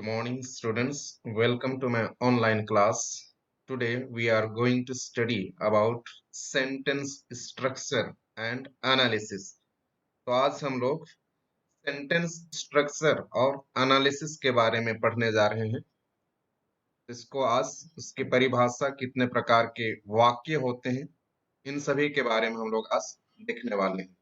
Good morning, students. Welcome to my online class. Today we are going to study about sentence structure and analysis. तो आज हम लोग sentence structure और analysis के बारे में पढ़ने जा रहे हैं। इसको आज उसकी परिभाषा, कितने प्रकार के वाक्य होते हैं, इन सभी के बारे में हम लोग आज देखने वाले हैं।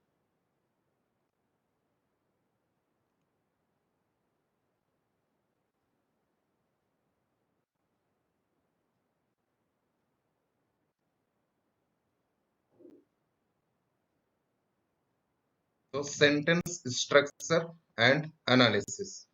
तो सेंटेंस स्ट्रक्चर एंड एनालिसिस।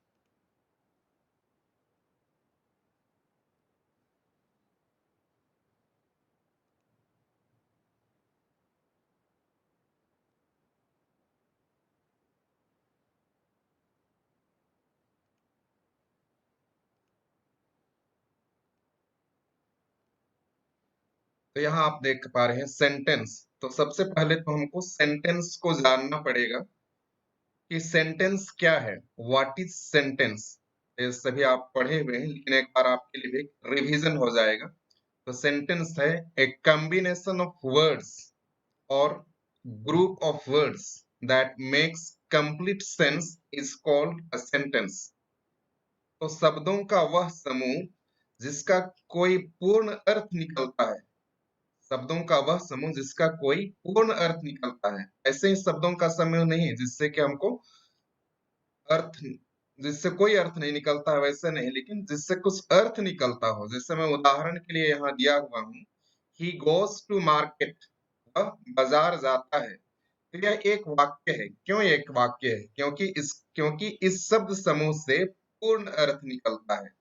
तो यहाँ आप देख पा रहे हैं सेंटेंस। तो सबसे पहले तो हमको सेंटेंस को जानना पड़ेगा कि सेंटेंस क्या है। What is sentence? ये सभी आप पढ़े हुए हैं, लेकिन एक बार आपके लिए एक रिवीजन हो जाएगा। तो सेंटेंस है ए कॉम्बिनेशन ऑफ वर्ड्स और group of words that makes complete sense is called a sentence. तो शब्दों का वह समूह जिसका कोई पूर्ण अर्थ निकलता है। शब्दों का वह समूह जिसका कोई पूर्ण अर्थ निकलता है। ऐसे ही शब्दों का समूह नहीं जिससे कि हमको अर्थ, जिससे कोई अर्थ नहीं निकलता है, वैसे नहीं, लेकिन जिससे कुछ अर्थ निकलता हो। जैसे मैं उदाहरण के लिए यहाँ दिया हुआ हूँ, ही गोज टू मार्केट, वह बाजार जाता है। तो यह एक वाक्य है। क्यों एक वाक्य है? क्योंकि इस शब्द समूह से पूर्ण अर्थ निकलता है।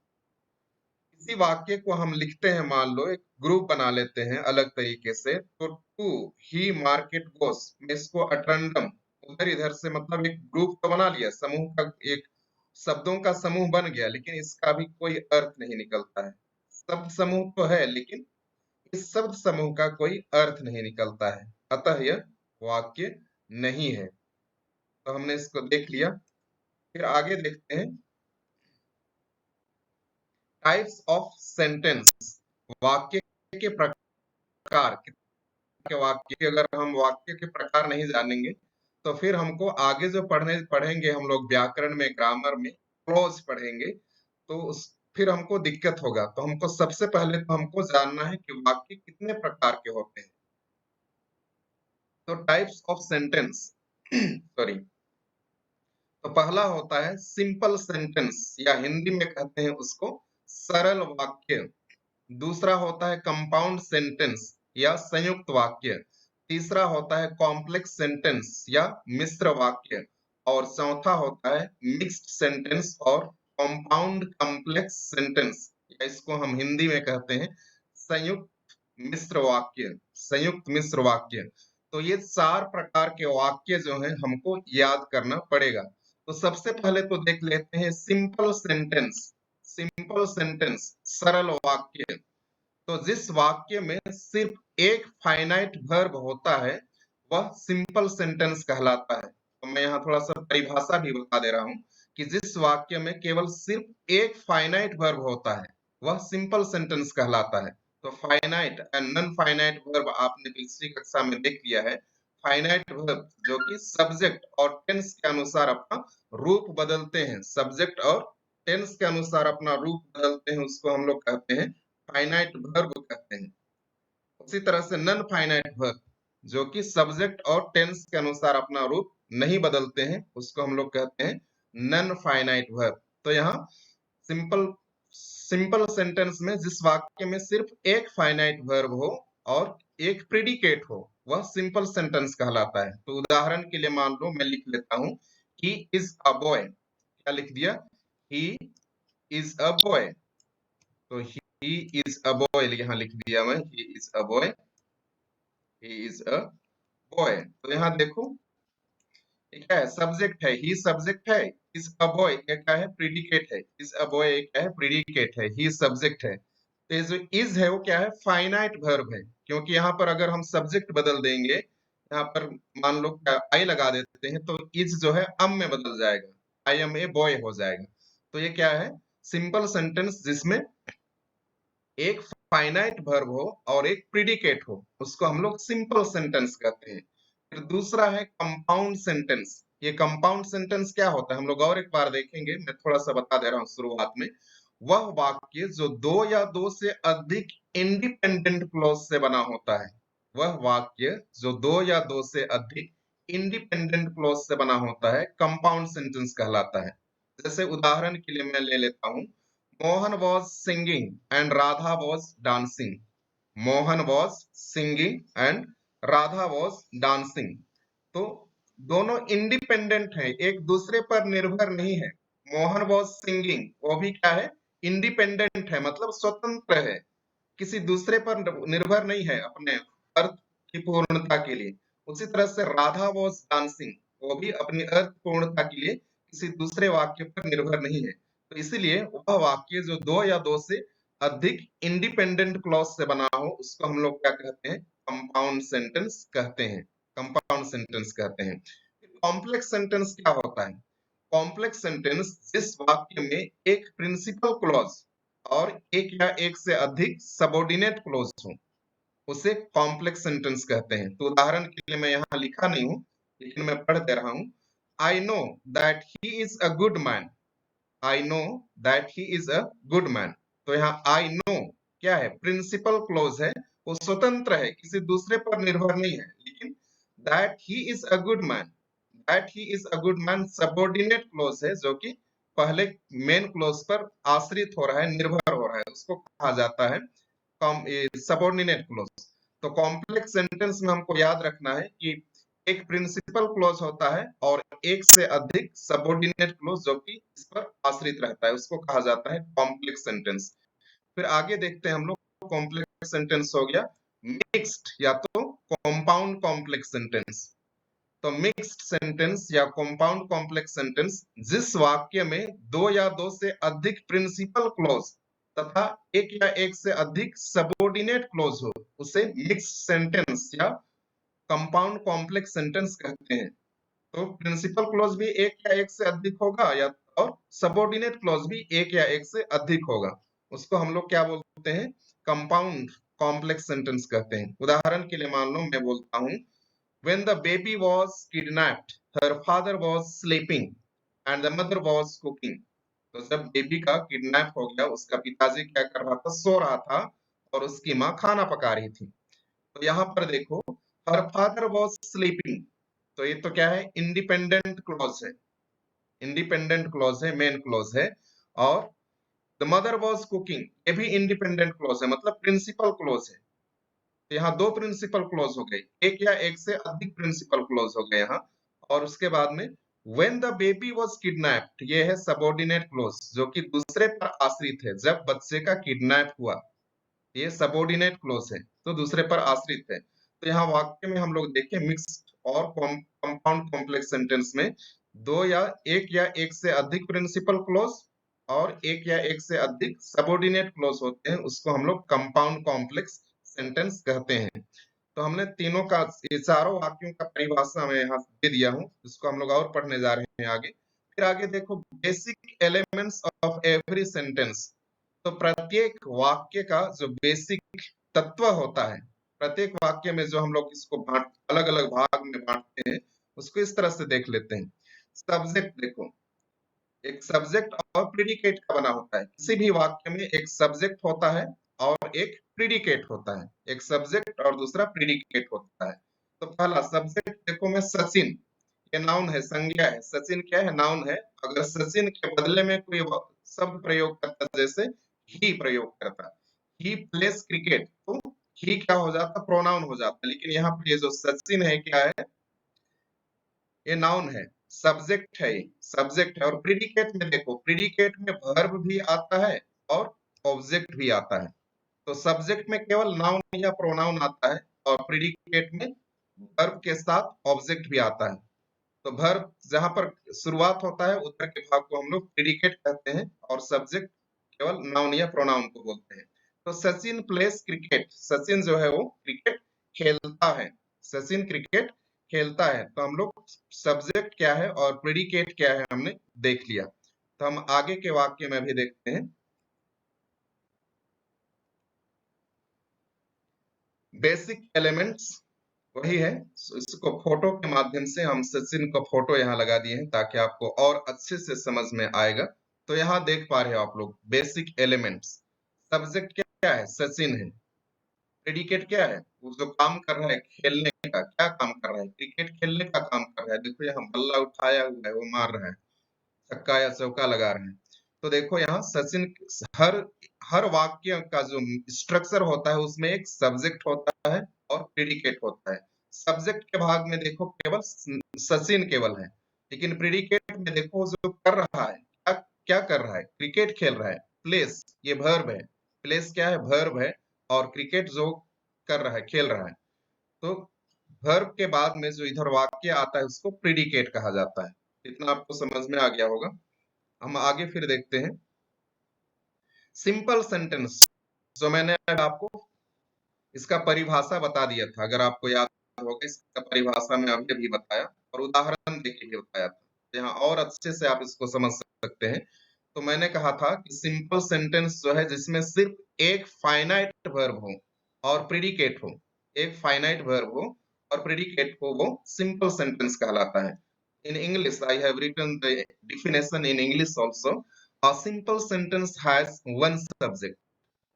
इसी वाक्य को हम लिखते हैं, मान लो एक ग्रुप बना लेते हैं अलग तरीके से। तो टू ही मार्केट गोस में इसको अटरंडम उधर इधर से, मतलब एक ग्रुप तो बना लिया, समूह का एक शब्दों का समूह बन गया, लेकिन इसका भी कोई अर्थ नहीं निकलता है। शब्द समूह तो है, लेकिन इस शब्द समूह का कोई अर्थ नहीं निकलता है, अतः यह वाक्य नहीं है। तो हमने इसको देख लिया। फिर आगे देखते हैं टाइप्स ऑफ सेंटेंस। वाक्य के प्रकार के वाक्य के, अगर हम वाक्य के प्रकार नहीं जानेंगे तो फिर हमको आगे जो पढ़ेंगे हम लोग व्याकरण में, ग्रामर में क्लोज पढ़ेंगे, तो फिर हमको दिक्कत होगा। तो हमको सबसे पहले तो हमको जानना है कि वाक्य कितने प्रकार के होते हैं। तो टाइप्स ऑफ सेंटेंस सॉरी। तो पहला होता है सिंपल सेंटेंस, या हिंदी में कहते हैं उसको सरल वाक्य। दूसरा होता है कंपाउंड सेंटेंस या संयुक्त वाक्य। तीसरा होता है कॉम्प्लेक्स सेंटेंस या मिश्र वाक्य। और चौथा होता है मिक्स्ड सेंटेंस और कंपाउंड कॉम्प्लेक्स सेंटेंस, या इसको हम हिंदी में कहते हैं संयुक्त मिश्र वाक्य। संयुक्त मिश्र वाक्य। तो ये चार प्रकार के वाक्य जो हैं हमको याद करना पड़ेगा। तो सबसे पहले तो देख लेते हैं सिंपल सेंटेंस। सिंपल सेंटेंस सरल वाक्य। तो जिस वाक्य में सिर्फ एक फाइनाइट वर्ब होता है वह सिंपल सेंटेंस कहलाता है। तो मैं यहाँ थोड़ा सा परिभाषा भी बता दे रहा हूँ कि जिस वाक्य में केवल सिर्फ एक फाइनाइट वर्ब होता है वह सिंपल सेंटेंस कहलाता है। तो finite and non finite verb आपने पिछली कक्षा में देख लिया है। फाइनाइट वर्ब जो कि सब्जेक्ट और टेंस के अनुसार अपना रूप बदलते हैं, सब्जेक्ट और टेंस के अनुसार अपना रूप बदलते हैं, उसको हम लोग कहते हैं फाइनाइट वर्ब कहते हैं। उसी तरह से नॉन फाइनाइट वर्ब जो कि सब्जेक्ट और टेंस के अनुसार अपना रूप नहीं बदलते हैं, उसको हम लोग कहते हैं नॉन फाइनाइट वर्ब। तो यहाँ सिंपल सिंपल सेंटेंस में जिस वाक्य में सिर्फ एक फाइनाइट वर्ब हो और एक प्रेडिकेट हो वह सिंपल सेंटेंस कहलाता है। तो उदाहरण के लिए मान लो मैं लिख लेता हूँ ही इज अ बॉय। क्या लिख दिया? He is a boy. तो ही इज अ बॉय यहाँ लिख दिया मैं, he is a boy. He is a boy. तो यहाँ देखो ये क्या है? सब्जेक्ट है, ही सब्जेक्ट है, इज अ बॉय ये क्या है? प्रीडिकेट है। इज अ बॉय ये क्या है? प्रीडिकेट है। ही सब्जेक्ट है। तो ये जो इज है वो क्या है? फाइनाइट वर्ब है। क्योंकि यहाँ पर अगर हम सब्जेक्ट बदल देंगे, यहाँ पर मान लो आई लगा देते हैं, तो इज जो है अम में बदल जाएगा, आई एम ए बॉय हो जाएगा। तो ये क्या है? सिंपल सेंटेंस जिसमें एक फाइनाइट वर्ब हो और एक प्रीडिकेट हो, उसको हम लोग सिंपल सेंटेंस कहते हैं। फिर दूसरा है कंपाउंड सेंटेंस। ये कंपाउंड सेंटेंस क्या होता है हम लोग और एक बार देखेंगे, मैं थोड़ा सा बता दे रहा हूँ शुरुआत में। वह वाक्य जो दो या दो से अधिक इंडिपेंडेंट क्लॉज से बना होता है। वह वाक्य जो दो या दो से अधिक इंडिपेंडेंट क्लॉज से बना होता है कंपाउंड सेंटेंस कहलाता है। जैसे उदाहरण के लिए मैं ले लेता हूँ, Mohan was singing and Radha was dancing. Mohan was singing and Radha was dancing. तो दोनों इंडिपेंडेंट है, एक दूसरे पर निर्भर नहीं है। मोहन वॉज सिंगिंग, वो भी क्या है, इंडिपेंडेंट है, मतलब स्वतंत्र है, किसी दूसरे पर निर्भर नहीं है अपने अर्थ की पूर्णता के लिए। उसी तरह से राधा वॉज डांसिंग, वो भी अपनी अर्थ पूर्णता के लिए किसी दूसरे वाक्य पर निर्भर नहीं है। तो इसीलिए वह वाक्य जो दो या दो से अधिक इंडिपेंडेंट क्लॉज से बना हो, उसको हम लोग क्या कहते हैं, कंपाउंड सेंटेंस कहते हैं। कंपाउंड सेंटेंस कहते हैं। कॉम्प्लेक्स सेंटेंस क्या होता है? कॉम्प्लेक्स सेंटेंस जिस वाक्य में एक प्रिंसिपल क्लॉज और एक या एक से अधिक सबऑर्डिनेट क्लॉज हो, उसे कॉम्प्लेक्स सेंटेंस कहते हैं। तो उदाहरण के लिए मैं यहाँ लिखा नहीं हूँ, लेकिन मैं पढ़ दे रहा हूँ। I know that he is a good man. I know that he is a good man. तो यहाँ आई नो क्या है, प्रिंसिपल क्लॉज है, वो स्वतंत्र है, किसी दूसरे पर निर्भर नहीं है। लेकिन that he is a good man, that he is a good man subordinate clause है, जो कि पहले मेन क्लॉज पर आश्रित हो रहा है, निर्भर हो रहा है, उसको कहा जाता है सबऑर्डिनेट क्लॉज। तो कॉम्प्लेक्स सेंटेंस में हमको याद रखना है कि एक प्रिंसिपल क्लॉज होता है और एक से अधिक सबऑर्डिनेट क्लॉज जो कि इस पर आश्रित रहता है, उसको कहा जाता है कॉम्प्लेक्स सेंटेंस। फिर आगे देखते हैं हम लोग, कॉम्प्लेक्स सेंटेंस हो गया मिक्स्ड या तो कंपाउंड कॉम्प्लेक्स सेंटेंस। तो मिक्स्ड सेंटेंस या कंपाउंड कॉम्प्लेक्स सेंटेंस जिस वाक्य में दो या दो से अधिक प्रिंसिपल क्लॉज तथा एक या एक से अधिक सबऑर्डिनेट क्लॉज हो, उसे मिक्स्ड सेंटेंस या कंपाउंड कॉम्प्लेक्स सेंटेंस कहते हैं। तो प्रिंसिपल क्लॉज भी एक या एक से अधिक होगा, या और सबऑर्डिनेट क्लॉज भी एक या एक से अधिक होगा, उसको हम लोग क्या बोलते हैं, कंपाउंड कॉम्प्लेक्स सेंटेंस कहते हैं। उदाहरण के लिए मान लो मैं बोलता हूँ, when the baby was kidnapped, her father was sleeping and the mother was cooking. तो जब बेबी का किडनैप हो गया, उसका पिताजी क्या कर रहा था, सो रहा था, और उसकी माँ खाना पका रही थी। तो यहाँ पर देखो, her father was sleeping, तो ये तो क्या है, इंडिपेंडेंट क्लॉज है, इंडिपेंडेंट क्लॉज है, मेन क्लॉज है। और द मदर वॉज कुकिंग, ये भी इंडिपेंडेंट क्लॉज है, मतलब प्रिंसिपल क्लॉज है। तो यहाँ दो प्रिंसिपल क्लॉज हो गए, एक या एक से अधिक प्रिंसिपल क्लॉज हो गए यहाँ। और उसके बाद में when the baby was kidnapped, ये है सबऑर्डिनेट क्लॉज, जो कि दूसरे पर आश्रित है। जब बच्चे का किडनैप हुआ, ये सबऑर्डिनेट क्लॉज है, तो दूसरे पर आश्रित है। तो यहाँ वाक्य में हम लोग देखें, मिक्स्ड और कंपाउंड कॉम्प्लेक्स सेंटेंस में दो या एक से अधिक प्रिंसिपल क्लॉज और एक या एक से अधिक सबऑर्डिनेट क्लॉज होते हैं, उसको हम लोग कंपाउंड कॉम्प्लेक्स सेंटेंस कहते हैं। तो हमने तीनों का, ये चारों वाक्यों का परिभाषा मैं यहाँ दे दिया हूँ, इसको हम लोग और पढ़ने जा रहे हैं आगे। फिर आगे देखो, basic elements of every sentence. तो प्रत्येक वाक्य का जो बेसिक तत्व होता है, प्रत्येक वाक्य में जो हम लोग इसको अलग अलग भाग में बांटते हैं, उसको इस तरह से देख लेते हैं। सब्जेक्ट देखो, एक सब्जेक्ट और प्रीडिकेट का बना होता है। किसी भी वाक्य में एक सब्जेक्ट होता है और एक प्रीडिकेट होता है, एक सब्जेक्ट और दूसरा प्रीडिकेट होता है। तो पहला सब्जेक्ट देखो, मैं सचिन, ये नाउन है, संज्ञा है। सचिन क्या है, नाउन है। अगर सचिन के बदले में कोई शब्द प्रयोग करता, जैसे ही प्रयोग करता, ही प्लेस क्रिकेट, तो ही क्या हो जाता, प्रोनाउन हो जाता। लेकिन यहाँ पे ये जो सचिन है क्या है, ये नाउन है, सब्जेक्ट है, ये सब्जेक्ट है। और प्रीडिकेट में देखो, प्रीडिकेट में वर्ब भी आता है और ऑब्जेक्ट भी आता है। तो सब्जेक्ट में केवल नाउन या प्रोनाउन आता है, और प्रीडिकेट में वर्ब के साथ ऑब्जेक्ट भी आता है। तो वर्ब जहां पर शुरुआत होता है, उधर के भाग को हम लोग प्रीडिकेट कहते हैं, और सब्जेक्ट केवल नाउन या प्रोनाउन को बोलते हैं। तो सचिन प्लेस क्रिकेट, सचिन जो है वो क्रिकेट खेलता है, सचिन क्रिकेट खेलता है। तो हम लोग सब्जेक्ट क्या है और प्रेडिकेट क्या है हमने देख लिया। तो हम आगे के वाक्य में भी देखते हैं। बेसिक एलिमेंट्स वही है। इसको फोटो के माध्यम से हम सचिन को फोटो यहाँ लगा दिए हैं ताकि आपको और अच्छे से समझ में आएगा। तो यहाँ देख पा रहे हो आप लोग बेसिक एलिमेंट्स। सब्जेक्ट क्या है? सचिन है। प्रेडिकेट क्या है? वो जो काम कर रहा है खेलने का, क्या काम कर रहा है? क्रिकेट खेलने का काम कर रहा है। देखो यहाँ बल्ला उठाया हुआ है, वो मार रहा है, छक्का या चौका लगा रहे हैं। तो देखो यहाँ सचिन, हर हर वाक्य का जो स्ट्रक्चर होता है उसमें एक सब्जेक्ट होता है और प्रेडिकेट होता है। सब्जेक्ट के भाग में देखो केवल सचिन केवल है, लेकिन प्रेडिकेट में देखो जो कर रहा है, क्या क्या कर रहा है? क्रिकेट खेल रहा है। प्लेस, ये वर्ब है। प्लेस क्या है? वर्ब है। और क्रिकेट जो कर रहा है, खेल रहा है। तो वर्ब के बाद में जो इधर वाक्य आता है उसको प्रेडिकेट कहा जाता है। इतना आपको समझ में आ गया होगा। हम आगे फिर देखते हैं सिंपल सेंटेंस। जो मैंने आपको इसका परिभाषा बता दिया था, अगर आपको याद होगा, इसका परिभाषा में अभी अभी बताया और उदाहरण देके भी बताया था। तो यहाँ और अच्छे से आप इसको समझ सकते हैं। तो मैंने कहा था कि सिंपल सेंटेंस जो है जिसमें सिर्फ एक फाइनाइट वर्ब हो और प्रेडिकेट हो, एक फाइनाइट वर्ब हो और प्रेडिकेट हो, वो सिंपल सेंटेंस कहलाता है। In English, I have written the definition in English also. A simple sentence has one subject.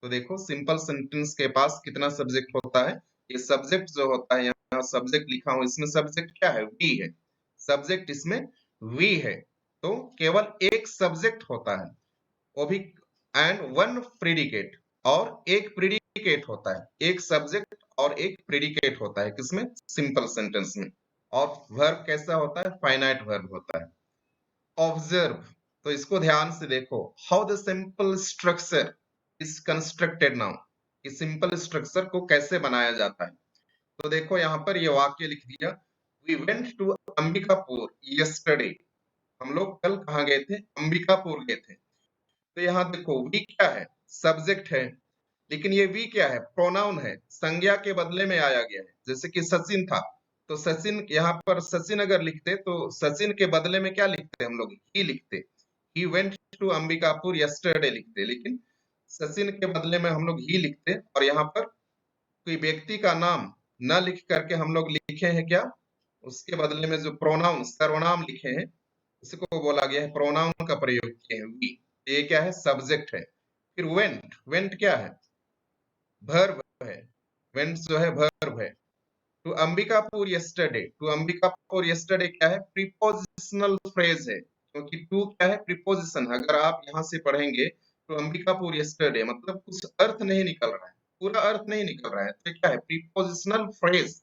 तो देखो सिंपल सेंटेंस के पास कितना सब्जेक्ट होता है? ये सब्जेक्ट जो होता है, यहाँ सब्जेक्ट लिखा हूं, इसमें सब्जेक्ट क्या है? वी है। सब्जेक्ट इसमें वी है। तो केवल एक सब्जेक्ट होता है, वो भी एंड वन प्रेडिकेट, और एक प्रेडिकेट होता है। एक सब्जेक्ट और एक प्रेडिकेट होता है किसमें? सिंपल सेंटेंस में। और वर्ब कैसा होता है? फाइनाइट वर्ब होता है। ऑब्जर्व, तो इसको ध्यान से देखो। How the simple structure is constructed now, कि सिंपल स्ट्रक्चर को कैसे बनाया जाता है। तो देखो यहाँ पर ये वाक्य लिख दिया, we went to Ambikapur yesterday. हम लोग कल कहाँ गए थे? अंबिकापुर गए थे। तो यहाँ देखो वी क्या है? सब्जेक्ट है। लेकिन ये वी क्या है? प्रोनाउन है, संज्ञा के बदले में आया गया है। जैसे कि सचिन था, तो सचिन, यहाँ पर सचिन अगर लिखते तो सचिन के बदले में क्या लिखते? हम लोग ही लिखते। He went to Ambikapur yesterday लिखते, लेकिन सचिन के बदले में हम लोग ही लिखते। और यहाँ पर कोई व्यक्ति का नाम न लिख करके हम लोग लिखे हैं क्या? उसके बदले में जो प्रोनाउन, सर्वनाम लिखे हैं, इसको बोला गया है, प्रोनाउन का प्रयोग किए हैं, वी। ये क्या है? सब्जेक्ट है। फिर वेंट, वेंट क्या है? वर्ब है। वेंट जो है वर्ब है। To Ambikapur yesterday, to Ambikapur yesterday क्या है? प्रीपोजिशनल फ्रेज है, क्योंकि टू क्या है? प्रीपोजिशन। अगर आप यहाँ से पढ़ेंगे तो अंबिकापुर यस्टरडे मतलब कुछ अर्थ नहीं निकल रहा है, पूरा अर्थ नहीं निकल रहा है। तो क्या है? Prepositional phrase.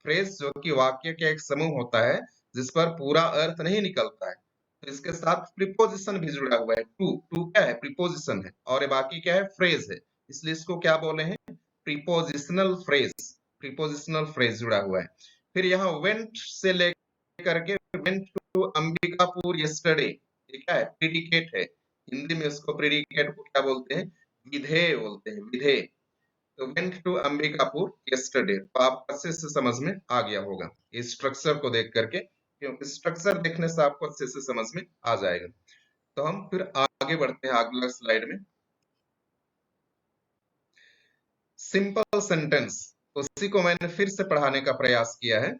फ्रेज जो कि वाक्य का एक समूह होता है जिस पर पूरा अर्थ नहीं निकलता है, तो इसके साथ प्रीपोजिशन भी जुड़ा हुआ है। टू, टू क्या है? प्रीपोजिशन है। और ये बाकी क्या है? फ्रेज है। इसलिए इसको क्या बोले हैं? Prepositional phrase. प्रीपोजिशनल फ्रेज जुड़ा हुआ है। फिर यहाँ वेंट से लेकर के वेंट टू अंबिकापुर यस्टरडे, ये क्या है? प्रेडिकेट है। हिंदी में उसको प्रेडिकेट को क्या बोलते हैं? विधेय बोलते हैं, विधेय। तो वेंट टू अंबिकापुर यस्टरडे, तो आप अच्छे से समझ में आ गया होगा इस स्ट्रक्चर को देख करके, क्योंकि स्ट्रक्चर देखने से आपको अच्छे से समझ में आ जाएगा। तो हम फिर आगे बढ़ते हैं अगला स्लाइड में। सिंपल सेंटेंस, उसी को मैंने फिर से पढ़ाने का प्रयास किया है,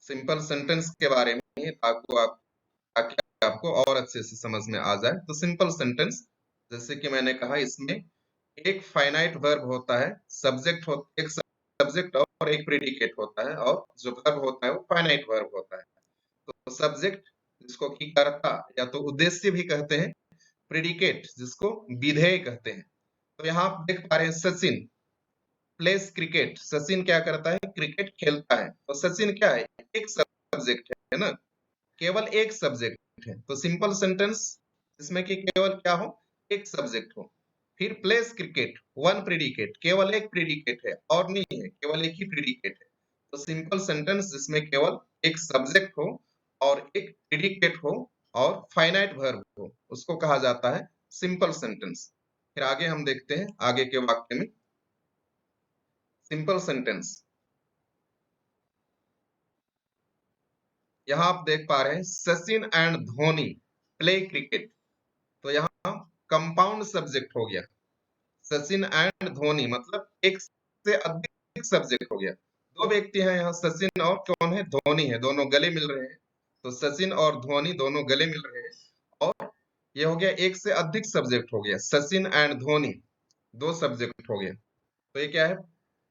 सिंपल सेंटेंस के बारे में, ताकि आपको और अच्छे से समझ में आ जाए। तो सिंपल सेंटेंस, जैसे कि मैंने कहा, इसमें एक फाइनाइट वर्ब होता है, सब्जेक्ट हो, एक सब्जेक्ट और एक प्रेडिकेट होता है, और जो वर्ब होता है वो फाइनाइट वर्ब होता है। तो सब्जेक्ट जिसको कि कर्ता या तो उद्देश्य भी कहते हैं, प्रेडिकेट जिसको विधेय कहते हैं। तो यहाँ आप देख पा रहे हैं सचिन प्लेस क्रिकेट। सचिन क्या करता है? क्रिकेट खेलता है। तो सचिन क्या है? एक सब्जेक्ट है ना, केवल एक सब्जेक्ट है। तो सिंपल सेंटेंस इसमें कि केवल क्या हो? एक सब्जेक्ट हो। फिर प्लेस क्रिकेट, वन प्रेडिकेट, केवल एक प्रेडिकेट है और नहीं है, केवल एक ही प्रेडिकेट है। तो सिंपल सेंटेंस जिसमें केवल एक सब्जेक्ट हो और एक प्रेडिकेट हो और फाइनाइट वर्ब हो, उसको कहा जाता है सिंपल सेंटेंस। फिर आगे हम देखते हैं आगे के वाक्य में सिंपल सेंटेंस। यहाँ आप देख पा रहे हैं Sachin and Dhoni play cricket. तो यहाँ कंपाउंड सब्जेक्ट हो गया, सचिन एंड धोनी, मतलब एक से अधिक सब्जेक्ट हो गया। दो व्यक्ति हैं यहाँ, सचिन और कौन है, धोनी है, दोनों गले मिल रहे हैं। तो सचिन और धोनी दोनों गले मिल रहे हैं, और ये हो गया एक से अधिक सब्जेक्ट हो गया, सचिन एंड धोनी दो सब्जेक्ट हो गया। तो ये क्या है,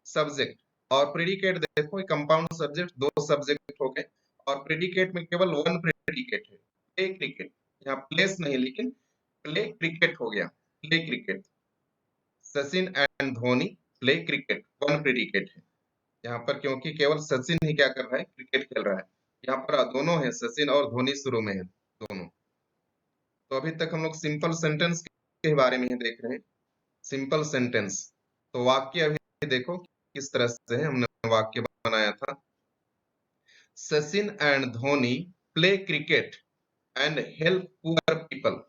सब्जेक्ट। और प्रेडिकेट देखो, कंपाउंड सब्जेक्ट दो सब्जेक्ट हो गए, और प्रेडिकेट में केवल वन प्रेडिकेट है, प्ले क्रिकेट। यहाँ प्लेस नहीं, लेकिन प्ले क्रिकेट हो गया, play cricket. Sachin and Dhoni play cricket, one predicate है यहाँ पर, क्योंकि केवल सचिन ही क्या कर रहा है, क्रिकेट खेल रहा है। यहाँ पर दोनों है, सचिन और धोनी शुरू में है दोनों। तो अभी तक हम लोग सिंपल सेंटेंस के बारे में ही देख रहे हैं, सिंपल सेंटेंस। तो वाक्य अभी देखो किस तरह से है, हमने वाक्य बनाया था, Sachin and Dhoni play cricket and help poor people.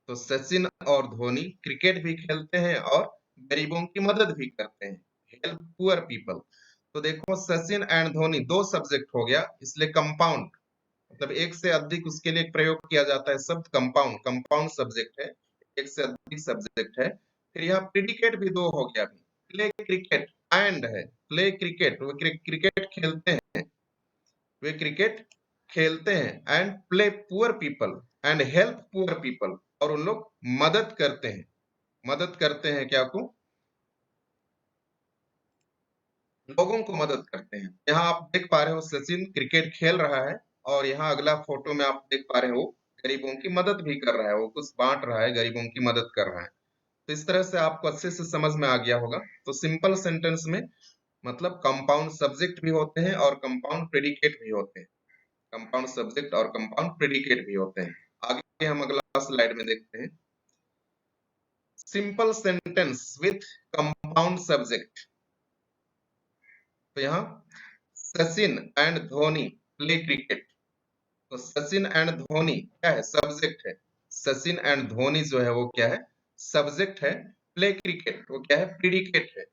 तो सचिन और धोनी क्रिकेट भी खेलते हैं और गरीबों की मदद भी करते हैं, हेल्प पुअर पीपल। तो देखो सचिन एंड धोनी दो सब्जेक्ट हो गया, इसलिए कंपाउंड, मतलब एक से अधिक उसके लिए प्रयोग किया जाता है शब्द कंपाउंड, कंपाउंड सब्जेक्ट है, एक से अधिक सब्जेक्ट है। फिर यहाँ प्रेडिकेट भी दो हो गया, प्ले क्रिकेट एंड है, प्ले क्रिकेट, वो क्रिकेट खेलते हैं, वे क्रिकेट खेलते हैं, and play poor people and help poor people, और उन लोग मदद करते हैं, मदद करते हैं क्या को, लोगों को मदद करते हैं। यहाँ आप देख पा रहे हो सचिन क्रिकेट खेल रहा है, और यहाँ अगला फोटो में आप देख पा रहे हो गरीबों की मदद भी कर रहा है, वो कुछ बांट रहा है, गरीबों की मदद कर रहा है। तो इस तरह से आपको अच्छे से समझ में आ गया होगा। तो सिंपल सेंटेंस में मतलब कंपाउंड सब्जेक्ट भी होते हैं और कंपाउंड प्रेडिकेट भी होते हैं, कंपाउंड सब्जेक्ट और कंपाउंड प्रेडिकेट भी होते हैं। आगे हम अगला स्लाइड में देखते हैं, simple sentence with compound subject. तो यहाँ Sachin and Dhoni play cricket. तो सचिन एंड धोनी क्या है, सब्जेक्ट है, सचिन एंड धोनी जो है वो क्या है, सब्जेक्ट है। प्ले क्रिकेट वो क्या है, प्रेडिकेट है।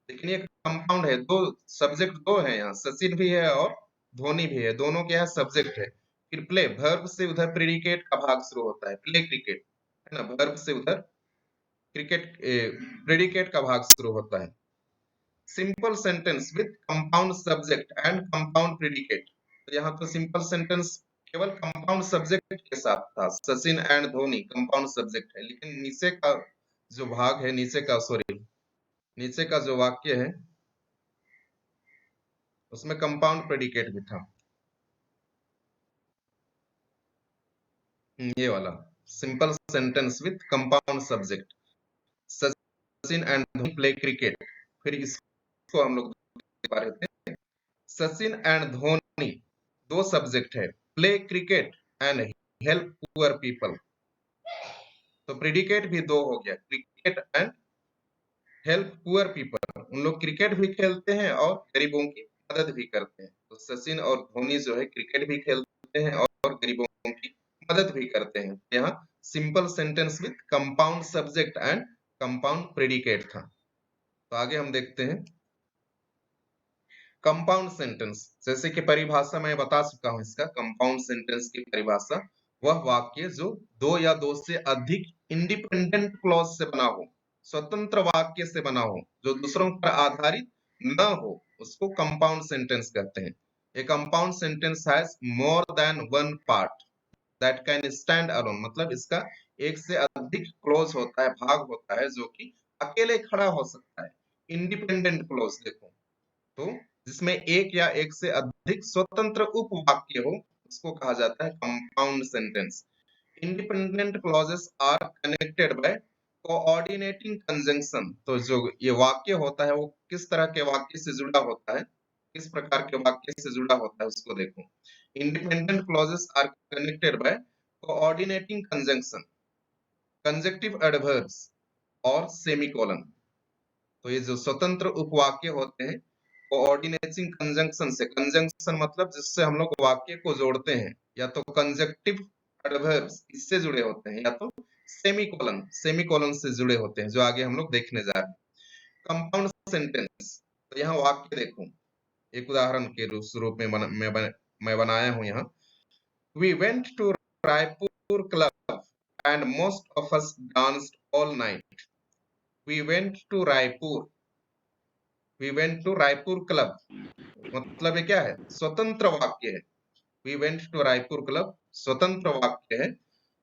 लेकिन ये कंपाउंड है, दो सब्जेक्ट दो है यहाँ, सचिन भी है और धोनी भी है, दोनों क्या है, सब्जेक्ट है। फिर प्ले, वर्ब से उधर प्रेडिकेट का भाग शुरू होता है, प्ले क्रिकेट है ना, वर्ब से उधर क्रिकेट प्रेडिकेट का भाग शुरू होता है। Simple sentence with compound subject and compound predicate. तो यहाँ तो सिंपल सेंटेंस केवल कंपाउंड सब्जेक्ट के साथ था, Sachin and Dhoni compound subject है, लेकिन नीचे का जो भाग है, नीचे का सॉरी, नीचे का जो वाक्य है उसमें कंपाउंड प्रेडिकेट भी था, ये वाला simple sentence with compound subject, Sachin and Dhoni play cricket. फिर इसको हम लोग देख पा रहे थे, सचिन एंड धोनी दो सब्जेक्ट है, play cricket and help poor people. तो प्रेडिकेट भी दो हो गया, cricket and help poor people, उन लोग क्रिकेट भी खेलते हैं और गरीबों की मदद भी करते हैं। तो सचिन और धोनी जो है क्रिकेट भी खेलते हैं और गरीबों की मदद भी करते हैं। यहाँ simple sentence with compound subject and compound predicate था। तो आगे हम देखते हैं कंपाउंड सेंटेंस, जैसे कि परिभाषा मैं बता चुका हूं इसका, कंपाउंड सेंटेंस की परिभाषा, वह वाक्य जो दो या दो से अधिक इंडिपेंडेंट क्लॉज से बना हो, स्वतंत्र वाक्य से बना हो, जो दूसरों पर आधारित न हो, उसको कंपाउंड सेंटेंस कहते हैं। ए compound sentence has more than one part that can stand alone, मतलब इसका एक से अधिक क्लॉज होता है, भाग होता है, जो कि अकेले खड़ा हो सकता है। इंडिपेंडेंट क्लॉज देखो, तो जिसमें एक या एक से अधिक स्वतंत्र उपवाक्य हो, उसको कहा जाता है compound sentence. Independent clauses are connected by coordinating conjunction. तो जो ये वाक्य होता है वो किस तरह के वाक्य से जुड़ा होता है, किस प्रकार के वाक्य से जुड़ा होता है उसको देखो। Independent clauses are connected by coordinating conjunction, conjunctive adverbs और सेमीकोलन। तो ये जो स्वतंत्र उपवाक्य होते हैं कोऑर्डिनेटिंग कंजंक्शन से, कंजंक्शन मतलब जिससे हम लोग वाक्य को जोड़ते हैं, या तो कंजक्टिव एडवर्ब्स इससे जुड़े होते हैं, या तो सेमीकोलन, सेमीकोलन से जुड़े होते हैं, जो आगे हम लोग देखने जा रहे हैं। कंपाउंड सेंटेंस, तो यहाँ वाक्य देखो, एक उदाहरण के रूप में मैं बनाया हूं यहाँ, we went to Raipur club and most of us danced all night. We went to Raipur. We went to Raipur club. मतलब ये क्या है? स्वतंत्र वाक्य है। We went to Raipur club स्वतंत्र वाक्य है।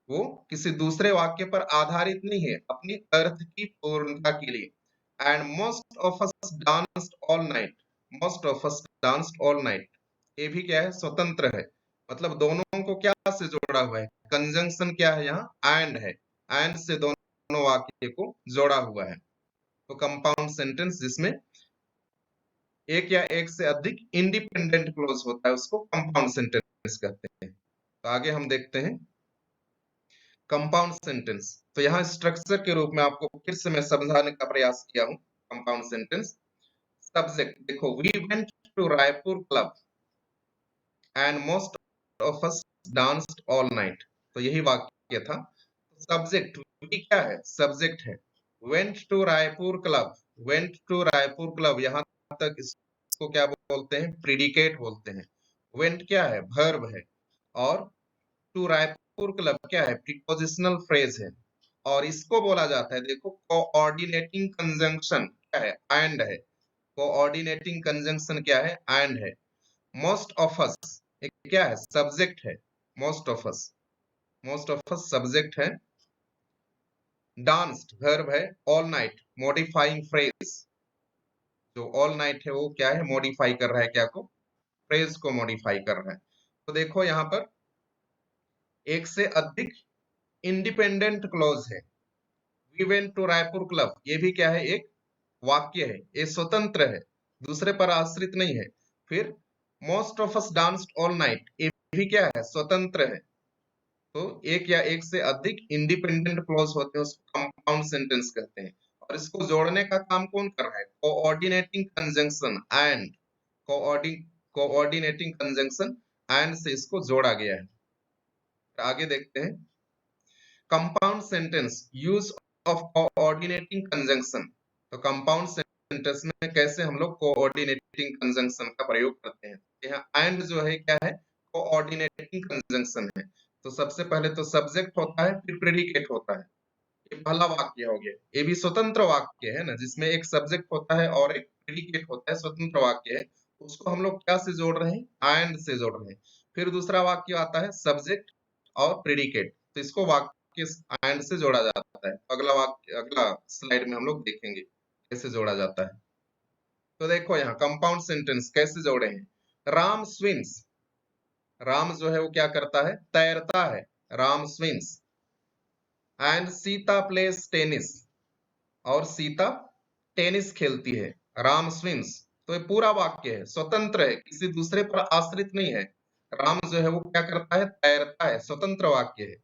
वो किसी दूसरे वाक्य पर आधारित नहीं है, अपनी अर्थ की पूर्णता के लिए। And most of us danced all night. Most of us danced all night. ये भी क्या है? स्वतंत्र है। मतलब दोनों को क्या से जोड़ा हुआ है? कंजंक्शन क्या है यहाँ? एंड है। एंड से दोनों वाक्य को जोड़ा हुआ है। तो कंपाउंड सेंटेंस जिसमें एक या एक से अधिक इंडिपेंडेंट क्लोज होता है उसको कंपाउंड सेंटेंस कहते हैं। तो आगे हम देखते हैं कंपाउंड सेंटेंस। तो यहाँ स्ट्रक्चर के रूप में आपको फिर से मैं समझाने का प्रयास किया हूँ। कंपाउंड सेंटेंस सब्जेक्ट देखो, we went to Raipur club and most of us danced all night. तो यही वाक्य था। सब्जेक्ट वी क्या है? सब्जेक्ट है। Went to Raipur club, went to Raipur club, यहाँ तक इसको क्या बोलते हैं? प्रीडिकेट बोलते हैं। वेंट क्या है? वर्ब है। और टू रायपुर क्लब क्या है? प्रीपोजिशनल फ्रेज है। और इसको बोला जाता है, देखो, कोऑर्डिनेटिंग कंजंक्शन क्या है? एंड है। कोऑर्डिनेटिंग कंजंक्शन क्या है? एंड है। मोस्ट ऑफ अस क्या है? सब्जेक्ट है। Most of us, most of us subject है। डांस्ड वर्ब है। ऑल नाइट मॉडिफाइंग फ्रेज, जो ऑल नाइट है वो क्या है? मॉडिफाई कर रहा है क्या को? फ्रेज को मॉडिफाई कर रहा है। तो देखो यहाँ पर एक से अधिक इंडिपेंडेंट क्लोज है। We went to Raipur club, ये भी क्या है? एक वाक्य है। ये स्वतंत्र है, दूसरे पर आश्रित नहीं है। फिर most of us danced all night, ये भी क्या है? स्वतंत्र है। तो एक या एक से अधिक इंडिपेंडेंट क्लॉज होते हैं उसको कंपाउंड सेंटेंस कहते हैं। और इसको जोड़ने का काम कौन कर रहा है? Coordinating conjunction and. Coordinating conjunction and से इसको जोड़ा गया है। आगे देखते हैं compound sentence use of coordinating conjunction. तो कंपाउंड सेंटेंस में कैसे हम लोग कोऑर्डिनेटिंग कंजंक्शन का प्रयोग करते हैं? यहाँ एंड जो है क्या है? कोऑर्डिनेटिंग कंजंक्शन है। तो सबसे पहले तो सब्जेक्ट होता है, फिर प्रेडिकेट होता है। ये पहला वाक्य हो गया। ये भी स्वतंत्र वाक्य है ना, जिसमें एक सब्जेक्ट होता है और एक प्रेडिकेट होता है। स्वतंत्र वाक्य है। उसको हम लोग क्या से जोड़ रहे हैं? एंड से जोड़ रहे हैं। फिर दूसरा वाक्य आता है सब्जेक्ट और प्रेडिकेट, तो इसको वाक्य एंड से जोड़ा जाता है। अगला वाक्य अगला स्लाइड में हम लोग देखेंगे कैसे जोड़ा जाता है। तो देखो यहाँ कंपाउंड सेंटेंस कैसे जोड़े हैं। राम स्विम्स, राम जो है वो क्या करता है? तैरता है। Ram swims. And Sita place tennis, और सीता टेनिस खेलती है। राम स्विम्स। तो ये पूरा वाक्य है, स्वतंत्र है, किसी दूसरे पर आश्रित नहीं है। राम जो है वो क्या करता है? तैरता है। स्वतंत्र वाक्य है।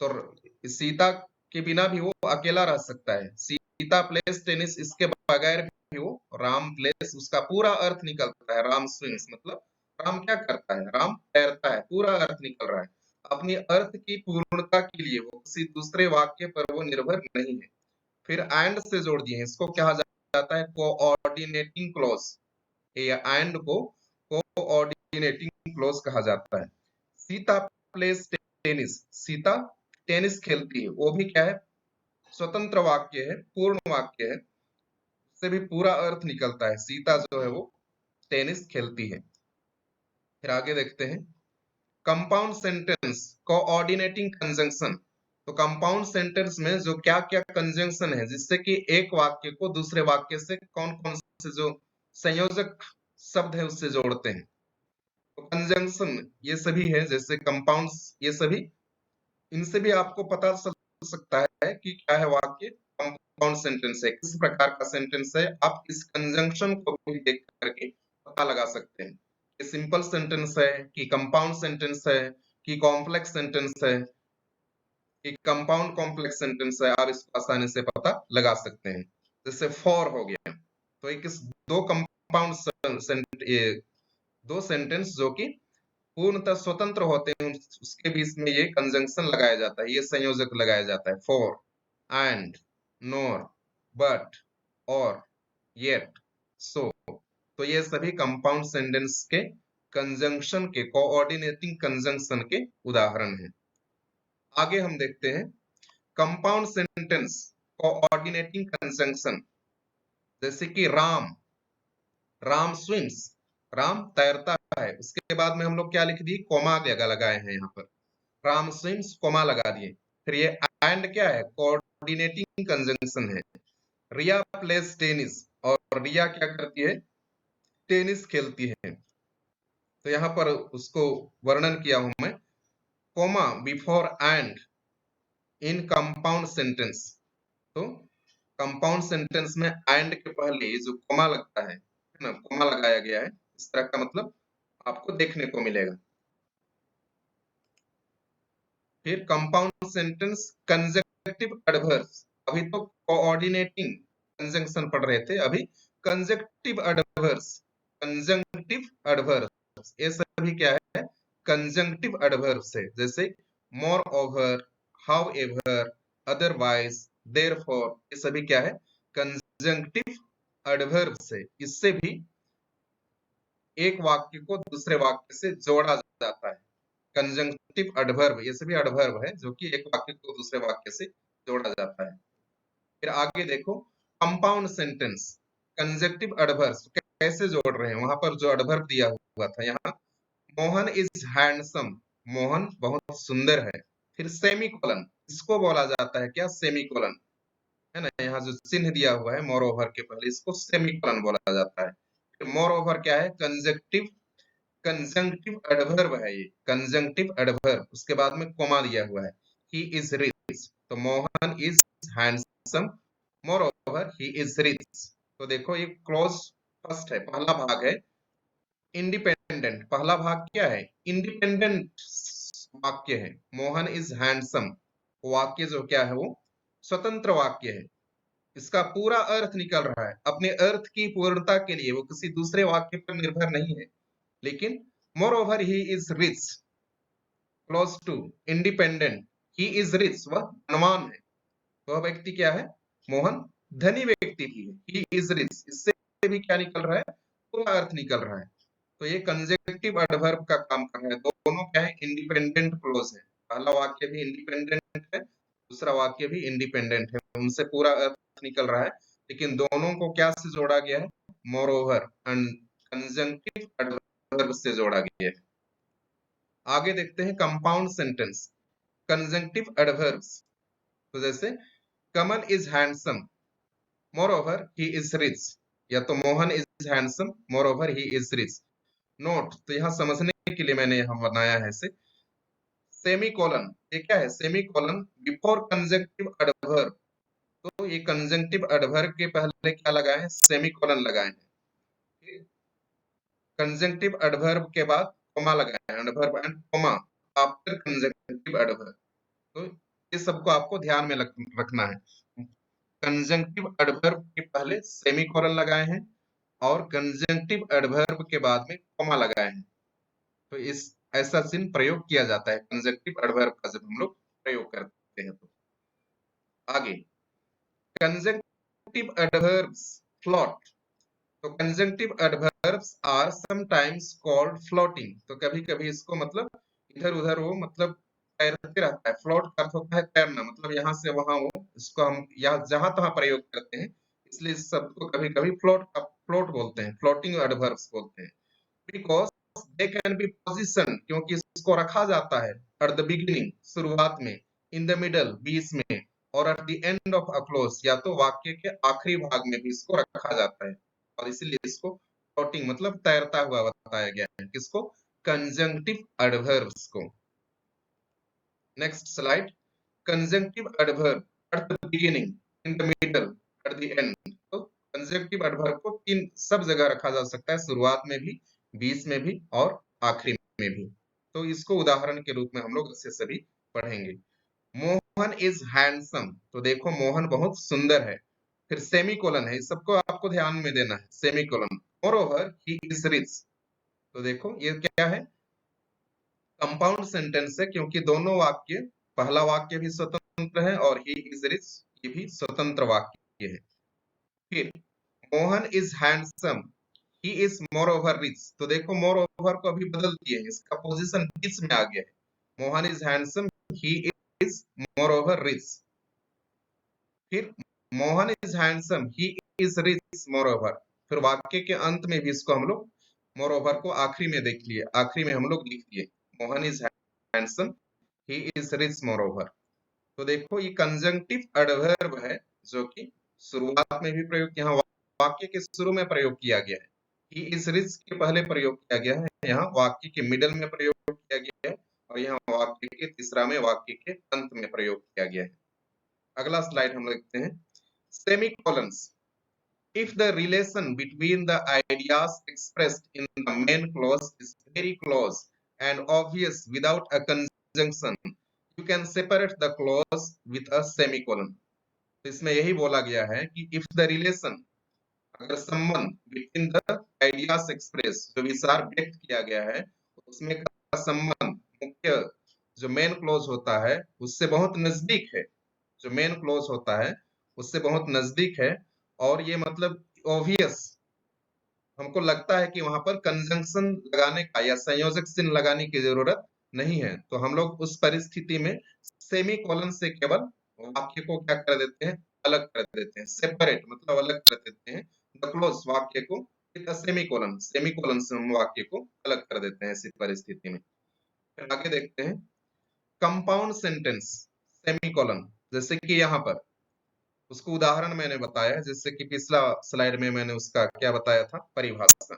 तो सीता के बिना भी वो अकेला रह सकता है। सीता प्लेस टेनिस, इसके बगैर भी वो राम प्लेस, उसका पूरा अर्थ निकलता है। राम स्विम्स मतलब राम क्या करता है? राम तैरता है, पूरा अर्थ निकल रहा है। अपनी अर्थ की पूर्णता के लिए वो किसी दूसरे वाक्य पर वो निर्भर नहीं है। फिर एंड से जोड़ दिए, इसको कहा जाता है कोऑर्डिनेटिंग क्लॉज। या एंड को कोऑर्डिनेटिंग क्लॉज कहा जाता है। Sita place tennis, Sita tennis खेलती है, वो भी क्या है? स्वतंत्र वाक्य है, पूर्ण वाक्य है। उससे भी पूरा अर्थ निकलता है। सीता जो है वो टेनिस खेलती है। फिर आगे देखते हैं कंपाउंड सेंटेंस कोऑर्डिनेटिंग कंजंक्शन। तो कंपाउंड सेंटेंस में जो क्या क्या कंजंक्शन है जिससे कि एक वाक्य को दूसरे वाक्य से कौन कौन से जो संयोजक शब्द है उससे जोड़ते हैं। तो कंजंक्शन ये सभी है, जैसे कंपाउंड्स, ये सभी, इनसे भी आपको पता चल सकता है कि क्या है वाक्य कंपाउंड सेंटेंस है, किस प्रकार का सेंटेंस है। आप इस कंजंक्शन को भी देख करके पता लगा सकते हैं कि सिंपल सेंटेंस है कि कंपाउंड सेंटेंस है कि कॉम्प्लेक्स सेंटेंस है कि कंपाउंड कॉम्प्लेक्स सेंटेंस है। आप इसको आसानी से पता लगा सकते हैं। जैसे फॉर हो गया, तो एक दो कंपाउंड दो सेंटेंस जो कि पूर्णतः स्वतंत्र होते हैं, उसके बीच में ये कंजंक्शन लगाया जाता है, ये संयोजक लगाया जाता है। फॉर, एंड, नोर, बट, और, येट, सो। तो ये सभी कंपाउंड सेंटेंस के कंजंक्शन के कोऑर्डिनेटिंग कंजंक्शन के उदाहरण हैं। आगे हम देखते हैं कंपाउंड सेंटेंस कोऑर्डिनेटिंग कंजंक्शन, जैसे कि राम स्विम्स, राम तैरता है, उसके बाद में हम लोग क्या लिख दिए, कोमा लगाए हैं यहाँ पर, राम स्विम्स कोमा लगा दिए। फिर ये एंड क्या है, कोऑर्डिनेटिंग कंजंक्शन है। रिया प्लेस टेनिस, और रिया क्या करती है, टेनिस खेलती है। तो यहाँ पर उसको वर्णन किया हूं मैं, comma before and in compound sentence. तो कंपाउंड सेंटेंस में एंड के पहले जो कोमा लगता है ना, कोमा लगाया गया है, इस तरह का मतलब आपको देखने को मिलेगा। फिर कंपाउंड सेंटेंस कंजक्टिव एडवर्ब्स, अभी तो कोऑर्डिनेटिंग कंजंक्शन पढ़ रहे थे, अभी कंजक्टिव एडवर्ब्स, कंजंक्टिव एडवर्ब्स ये सभी क्या है, कंजंक्टिव एडवर्ब्स है। जैसे more over, how ever, otherwise, therefore, ये सभी क्या है, कंजंक्टिव एडवर्ब्स है। इससे भी एक वाक्य को दूसरे वाक्य से जोड़ा जाता है। कंजंक्टिव एडवर्ब, ये सभी एडवर्ब है जो कि एक वाक्य को दूसरे वाक्य से जोड़ा जाता है। फिर आगे देखो कंपाउंड सेंटेंस कंजंक्टिव एडवर्ब्स कैसे जोड़ रहे हैं, वहां पर जो एडवर्ब दिया हुआ था, यहाँ मोहन इज हैंडसम, मोहन बहुत सुंदर है। फिर सेमीकोलन, इसको बोला जाता है क्या, सेमीकोलन, है ना, यहाँ जो चिन्ह दिया हुआ है मोर ओवर के पहले, इसको सेमीकोलन बोला जाता है। फिर मोर ओवर क्या है, कंजंक्टिव एडवर्ब है, ये कंजंक्टिव एडवर्ब, उसके बाद में कोमा दिया हुआ है। ही इज रिच, तो Mohan is handsome, moreover he is rich. तो देखो ये क्लोज फर्स्ट है, पहला भाग है इंडिपेंडेंट, पहला भाग क्या है, इंडिपेंडेंट वाक्य है। मोहन इज हैंडसम वाक्य जो क्या है, वो स्वतंत्र वाक्य है, इसका पूरा अर्थ निकल रहा है, अपने अर्थ की पूर्णता के लिए वो किसी दूसरे वाक्य पर निर्भर नहीं है। लेकिन moreover he is rich, clause two, independent, he is rich, वह धनवान है। वह व्यक्ति क्या है, मोहन धनी व्यक्ति भी है, ही इज रिच, इससे भी क्या निकल रहा है, पूरा अर्थ निकल रहा है। तो ये कंजंक्टिव एडवर्ब का काम कर रहा है, दोनों क्या है, इंडिपेंडेंट क्लोज है, पहला वाक्य भी इंडिपेंडेंट है, दूसरा वाक्य भी इंडिपेंडेंट है, उनसे पूरा अर्थ निकल रहा है, लेकिन दोनों को क्या से जोड़ा गया है, more over and conjunctive adverb से जोड़ा गया है। आगे देखते हैं कंपाउंड सेंटेंस कंजंक्टिव एडवर्ब्स। तो जैसे Kamal is handsome, moreover he is rich, या तो Mohan is handsome, moreover he is rich. Note, तो यहाँ समझने के लिए मैंने यहाँ बनाया है इसे, सेमी कॉलन, ये क्या है, semi colon before conjunctive adverb, तो ये कंजंक्टिव एडवर्ब के पहले क्या लगाए हैं, सेमी कॉलन लगाए हैं। कंजंक्टिव एडवर्ब के बाद कॉमा लगाए हैं, adverb and comma after conjunctive adverb. तो ये सबको आपको ध्यान में रखना है, कंजंक्टिव एडवर्ब के पहले सेमीकोलन लगाए हैं और कंजंक्टिव एडवर्ब के बाद में कॉमा लगाए हैं। तो इस ऐसा चिन्ह प्रयोग किया जाता है कंजंक्टिव एडवर्ब का जब हम लोग प्रयोग करते हैं। तो आगे कंजंक्टिव एडवर्ब्स फ्लोट, तो conjunctive adverbs are sometimes called floating, तो कभी कभी इसको मतलब इधर उधर वो मतलब तैरते रहता है, फ्लोट का अर्थ होता है तैरना, मतलब यहाँ से वहां वो, इसको हम यहाँ जहां तहां प्रयोग करते हैं, इसलिए इस शब्द को कभी कभी फ्लोट बोलते हैं, फ्लोटिंग एडवर्ब्स बोलते हैं। Because they can be position, क्योंकि इसको रखा जाता है एट द बिगिनिंग, शुरुआत में, इन द मिडल, बीच में, और at the end of a close, या तो वाक्य के आखिरी भाग में भी इसको रखा जाता है, और इसीलिए इसको फ्लोटिंग मतलब तैरता हुआ बताया गया है, किसको, कंजंक्टिव एडवर्ब्स को। Next slide, conjunctive adverb at the beginning, in the middle, at the end. तो कंजंक्टिव एडवर्ब को तीन सब जगह रखा जा सकता है, शुरुआत में भी, बीच में भी और आखिरी में भी। तो इसको उदाहरण के रूप में हम लोग इससे सभी पढ़ेंगे। मोहन इज हैंडसम, तो देखो मोहन बहुत सुंदर है। फिर सेमीकोलन है, इस सबको आपको ध्यान में देना है, सेमीकोलन, मोreover ही इज रिच, तो देखो ये क्या है, कंपाउंड सेंटेंस है, क्योंकि दोनों वाक्य, पहला वाक्य भी स्वतंत्र है और ही इज रिच ये भी स्वतंत्र वाक्य है। फिर Mohan is handsome, he is moreover rich, तो देखो मोर ओवर को अभी बदल दिए हैं, इसका पोजीशन बीच में आ गया है, Mohan is handsome, he is moreover rich. फिर Mohan is handsome, he is rich moreover. फिर वाक्य के अंत में भी इसको हम लोग मोर ओवर को आखिरी में देख लिए, आखिरी में हम लोग लिख लिए Mohan is handsome, he is rich more over. तो देखो ये कंजंक्टिव एडवर्ब है जो कि शुरुआत में भी प्रयोग, यहाँ वाक्य के शुरू में प्रयोग किया गया है। ही इज रिच के पहले प्रयोग किया गया है, यहाँ वाक्य के मिडल में प्रयोग किया गया है, और यहाँ वाक्य के तीसरा में, वाक्य के अंत में प्रयोग किया गया है। अगला स्लाइड हम लिखते हैं सेमीकोलंस। If the relation between the ideas expressed in the main clause is very close and obvious without a conjunction, you can separate the clause with a semicolon. तो इसमें यही बोला गया है कि if the relation, अगर संबंध between the ideas expressed, जो विचार व्यक्त किया गया है, उसमें का संबंध मुख्य जो मेन क्लोज होता है उससे बहुत नजदीक है, जो मेन क्लोज होता है उससे बहुत नजदीक है, और ये मतलब ऑब्वियस, हमको लगता है कि वहां पर कंजंक्शन लगाने का या संयोजक चिन्ह लगाने की जरूरत नहीं है, तो हम लोग उस परिस्थिति में सेमीकोलन से केवल वाक्य को क्या कर देते हैं, अलग कर देते हैं, सेपरेट मतलब अलग कर देते हैं द क्लोज वाक्य को विद सेमीकोलन, सेमीकोलन से हम वाक्य को अलग कर देते हैं ऐसी परिस्थिति में। फिर आगे देखते हैं कंपाउंड सेंटेंस सेमीकोलन, जैसे कि यहाँ पर उसको उदाहरण मैंने बताया, जैसे कि पिछला स्लाइड में मैंने उसका क्या बताया था, परिभाषा।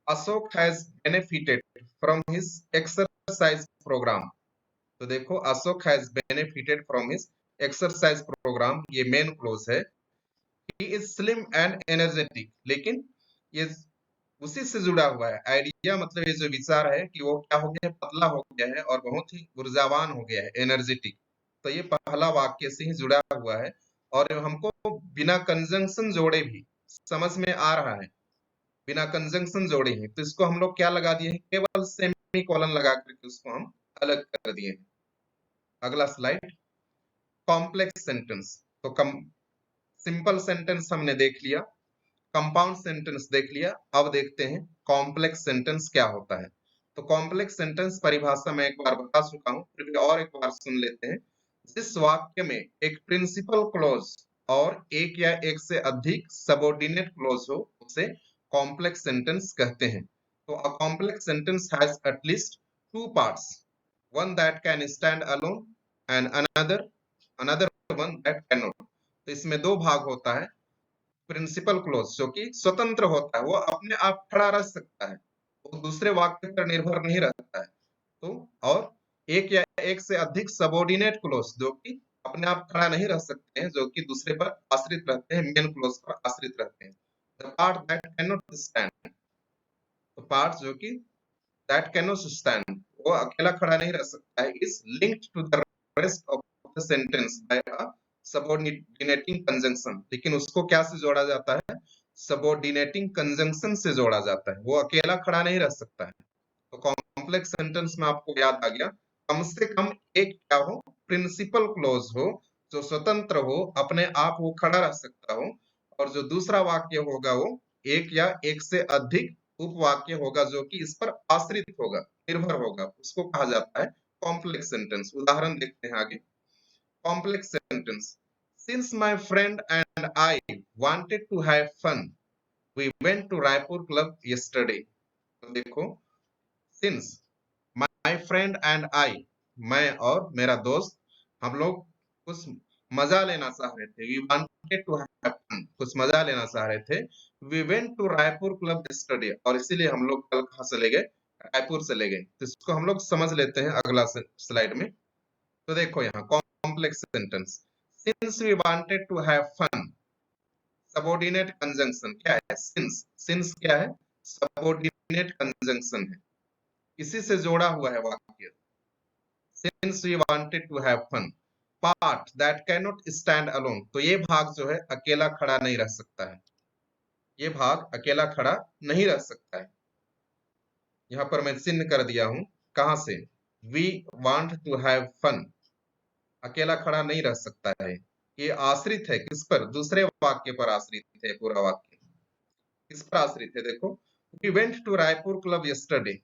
Ashok has benefited from his exercise programme. तो देखो Ashok has benefited from his exercise programme, ये मेन क्लोज है। He is slim and energetic, लेकिन ये उसी से जुड़ा हुआ है आइडिया, मतलब ये जो विचार है कि वो क्या हो गया है, पतला हो गया है और बहुत ही ऊर्जावान हो गया है, एनर्जेटिक। तो ये पहला वाक्य से ही जुड़ा हुआ है, और हमको बिना कंजंक्शन जोड़े भी समझ में आ रहा है, बिना कंजंक्शन जोड़े ही, तो इसको हम लोग क्या लगा दिए हैं, केवल सेमी कोलन लगा करके उसको हम अलग कर दिए हैं। अगला स्लाइड कॉम्प्लेक्स सेंटेंस। तो सिंपल सेंटेंस हमने देख लिया, कंपाउंड सेंटेंस देख लिया, अब देखते हैं कॉम्प्लेक्स सेंटेंस क्या होता है। तो कॉम्प्लेक्स सेंटेंस परिभाषा मैं एक बार बता चुका हूं, फिर भी और एक बार सुन लेते हैं। जिस वाक्य में एक प्रिंसिपल क्लॉज और एक या एक से अधिक सबऑर्डिनेट क्लॉज हो उसे कॉम्प्लेक्स सेंटेंस कहते हैं। तो a complex sentence has at least two parts, one that can stand alone and another one that cannot। तो इसमें दो भाग होता है, प्रिंसिपल क्लोज जो कि स्वतंत्र होता है, वो अपने आप खड़ा रह सकता है, वो दूसरे वाक्य पर निर्भर नहीं रहता है। तो और एक या एक से अधिक सबऑर्डिनेट क्लोज जो कि अपने आप खड़ा नहीं रह सकते हैं, जो कि दूसरे पर आश्रित रहते हैं, मेन क्लोज पर आश्रित रहते हैं। The part that can not stand, तो पार्ट जो कि दैट कैन नॉट स्टैंड, वो अकेला खड़ा नहीं रह सकता है, is linked to the rest of the sentence by a subordinating conjunction. लेकिन उसको क्या से जोड़ा जाता है, सबऑर्डिनेटिंग कंजंक्शन से जोड़ा जाता है, वो अकेला खड़ा नहीं रह सकता है। तो कॉम्प्लेक्स सेंटेंस में आपको याद आ गया, कम से कम एक क्या हो, प्रिंसिपल क्लोज हो, जो स्वतंत्र हो, अपने आप वो खड़ा रह सकता हो, और जो दूसरा वाक्य होगा वो एक या एक से अधिक उपवाक्य होगा जो कि इस पर आश्रित होगा, निर्भर होगा, उसको कहा जाता है कॉम्प्लेक्स सेंटेंस। उदाहरण देखते हैं आगे। Complex sentence, since my friend and I wanted to have fun we went to Raipur club yesterday. तो देखो since my friend and I, मैं और मेरा दोस्त, हम लोग कुछ मजा लेना चाह रहे थे, we wanted to have fun, कुछ मजा लेना चाह रहे थे, we went to Raipur club yesterday, और इसीलिए हम लोग कल कहां चले गए, रायपुर चले गए। तो इसको हम लोग समझ लेते हैं अगला स्लाइड में। तो देखो यहाँ complex sentence, since we wanted to have fun, subordinate conjunction क्या है, सिंस क्या है, सबऑर्डिनेट कंजंक्शन है, इसी से जोड़ा हुआ है वाक्य। Since we wanted to have fun, part that cannot stand alone, तो ये भाग जो है अकेला खड़ा नहीं रह सकता है, ये भाग अकेला खड़ा नहीं रह सकता है। यहाँ पर मैं चिन्ह कर दिया हूं, कहां से, we want to have fun, अकेला खड़ा नहीं रह सकता है, ये आश्रित है किस पर, दूसरे वाक्य पर आश्रित है, पूरा वाक्य किस पर आश्रित है, देखो we went to Raipur club yesterday,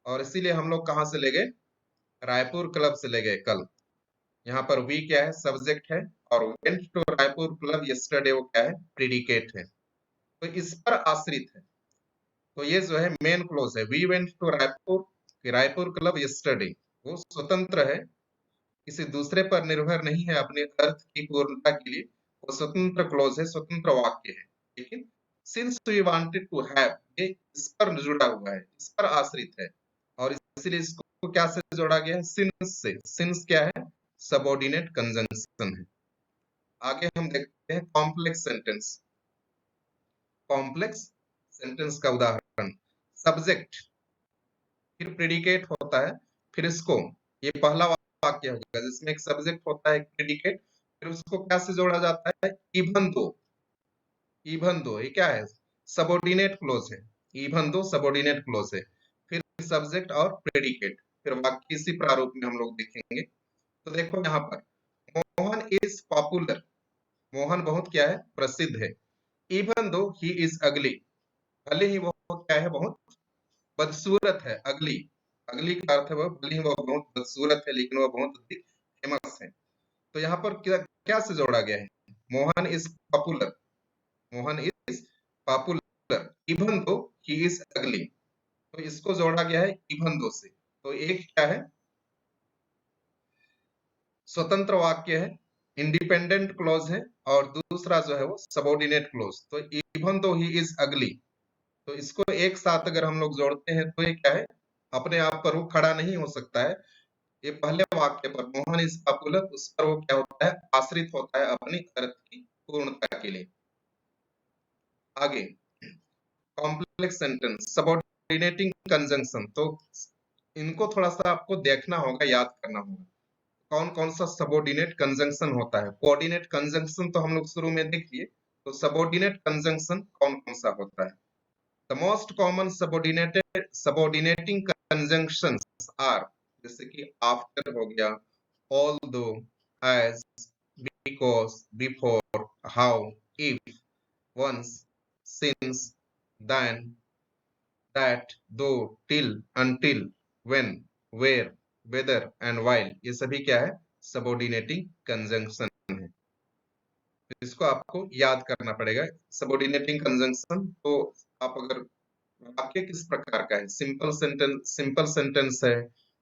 और इसीलिए हम लोग कहां से ले गए, रायपुर क्लब से ले गए कल। यहाँ पर वी क्या है, सब्जेक्ट है, और went to Raipur club yesterday वो क्या है, प्रीडिकेट है। तो इस पर आश्रित है। तो ये जो है मेन क्लोज है, we went to Raipur, Raipur club yesterday, वो स्वतंत्र है, किसी दूसरे पर निर्भर नहीं है अपने अर्थ की पूर्णता के लिए। वो स्वतंत्र क्लोज है, स्वतंत्र वाक्य है। लेकिन since we wanted to have, ये इस पर जुड़ा हुआ है, इस पर आश्रित है, और इसलिए इसको क्या से जोड़ा गया है, सिंस से। सिंस क्या है, सबऑर्डिनेट कंजंक्शन है। आगे हम देखते हैं कॉम्प्लेक्स सेंटेंस। कॉम्प्लेक्स सेंटेंस का उदाहरण, सब्जेक्ट, फिर प्रेडिकेट होता है, फिर इसको, ये पहला वाक्य होगा जिसमें एक सब्जेक्ट होता है, एक प्रेडिकेट, फिर उसको क्या से जोड़ा जाता है, इवन दो। इवन दो ये क्या है, सबऑर्डिनेट क्लोज है। इवन दो सबऑर्डिनेट क्लोज है, फिर सब्जेक्ट और प्रेडिकेट, फिर वाक्य इसी प्रारूप में हम लोग देखेंगे। तो देखो यहाँ पर, मोहन इज पॉपुलर, मोहन बहुत क्या है, प्रसिद्ध है। इवन दो ही इज अगली, भले ही वो क्या है, बहुत बदसूरत है। अगली, अगली का अर्थ है वह, भले ही वह बहुत बदसूरत है लेकिन वह बहुत अधिक फेमस है। तो यहाँ पर क्या क्या से जोड़ा गया है, Mohan is popular, Mohan is popular, even though he is अगली, तो इसको जोड़ा गया है इवन दो से। तो एक क्या है, स्वतंत्र वाक्य है, इंडिपेंडेंट क्लॉज है, और दूसरा जो है वो सबऑर्डिनेट क्लॉज। तो इवन दो ही इज अगली, तो इसको एक साथ अगर हम लोग जोड़ते हैं तो ये क्या है, अपने आप पर वो खड़ा नहीं हो सकता है। ये पहले वाक्य पर, मोहन इज पॉपुलर, उस पर वो क्या होता है, आश्रित होता है अपनी अर्थ की पूर्णता के लिए। आगे कॉम्प्लेक्स सेंटेंस, सबऑर्डिनेटिंग कंजंक्शन। तो इनको थोड़ा सा आपको देखना होगा, याद करना होगा, कौन कौन सा सबऑर्डिनेट कंजंक्शन होता है। कोऑर्डिनेट कंजंक्शन तो हम लोग शुरू में देख लिए, तो सबऑर्डिनेट कंजंक्शन कौन कौन सा होता है। The most common subordinating conjunctions are, जैसे कि आफ्टर हो गया, although, as, because, before, how, if, once, since, then, that, though, till, until, when, where, whether and while, ये सभी क्या है, सबऑर्डिनेटिंग कंजंक्शन है। इसको आपको याद करना पड़ेगा। सबऑर्डिनेटिंग कंजंक्शन, तो आप अगर, वाक्य किस प्रकार का है, सिंपल सेंटेंस है,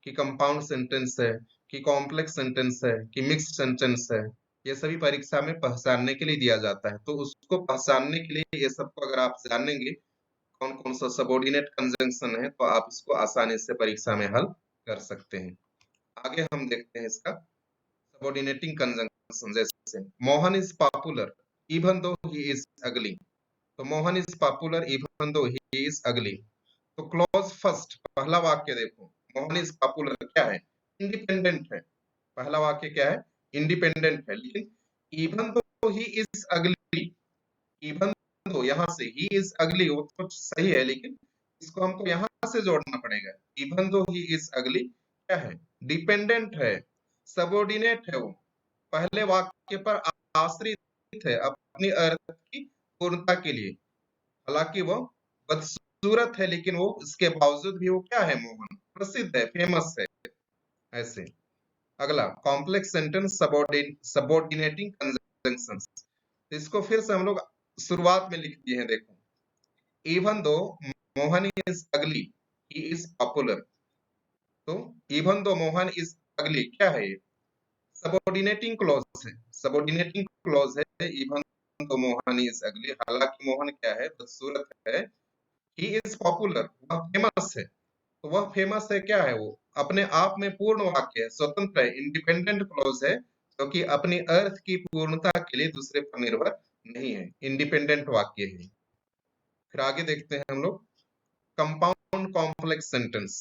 कि कंपाउंड सेंटेंस है, कि कॉम्प्लेक्स सेंटेंस है, कि मिक्स्ड सेंटेंस है, ये सभी परीक्षा में पहचानने के लिए दिया जाता है। तो उसको पहचानने के लिए ये सबको अगर आप जानेंगे कौन कौन सा सबऑर्डिनेट कंजंक्शन है, तो आप इसको आसानी से परीक्षा में हल कर सकते हैं। आगे हम देखते हैं इसका सबऑर्डिनेटिंग कंजंक्शन, जैसे Mohan is popular even though he is अगली। तो Mohan is popular even though he is अगली। तो क्लॉज फर्स्ट, पहला वाक्य देखो, मोहन इज पॉपुलर क्या है, इंडिपेंडेंट है। पहला वाक्य क्या है, इंडिपेंडेंट है, लेकिन इवन दो ही इज अगली, इवन दो यहाँ से ही इज अगली, वो तो सही है, लेकिन इसको हमको यहाँ से जोड़ना पड़ेगा। इवन दो ही इज अगली क्या है, डिपेंडेंट है, सबऑर्डिनेट है, वो पहले वाक्य पर आश्रित है अपनी अर्थ की पूर्णता के लिए। हालांकि वो बदसूरत है, लेकिन वो इसके बावजूद भी वो क्या है, मोहन प्रसिद्ध है, फेमस है। ऐसे अगला कॉम्प्लेक्स सेंटेंस, सबऑर्डिनेटिंग कंजंक्शंस। इसको फिर से हम लोग शुरुआत में लिख दिए हैं, देखो, इवन दो मोहन इज अगली ही इज पॉपुलर। तो इवन दो मोहन इज अगली क्या है, सबऑर्डिनेटिंग क्लॉज है, सबऑर्डिनेटिंग क्लॉज है, इवन दो मोहन इज अगली, हालांकि मोहन क्या है, बदसूरत है, ही इज पॉपुलर, वह फेमस है। तो वह फेमस है क्या है, वो अपने आप में पूर्ण वाक्य है, स्वतंत्र है, इंडिपेंडेंट क्लॉज है, क्योंकि अपनी अर्थ की पूर्णता के लिए दूसरे पर निर्भर नहीं है, इंडिपेंडेंट वाक्य है। फिर आगे देखते हैं हम लोग compound complex sentence.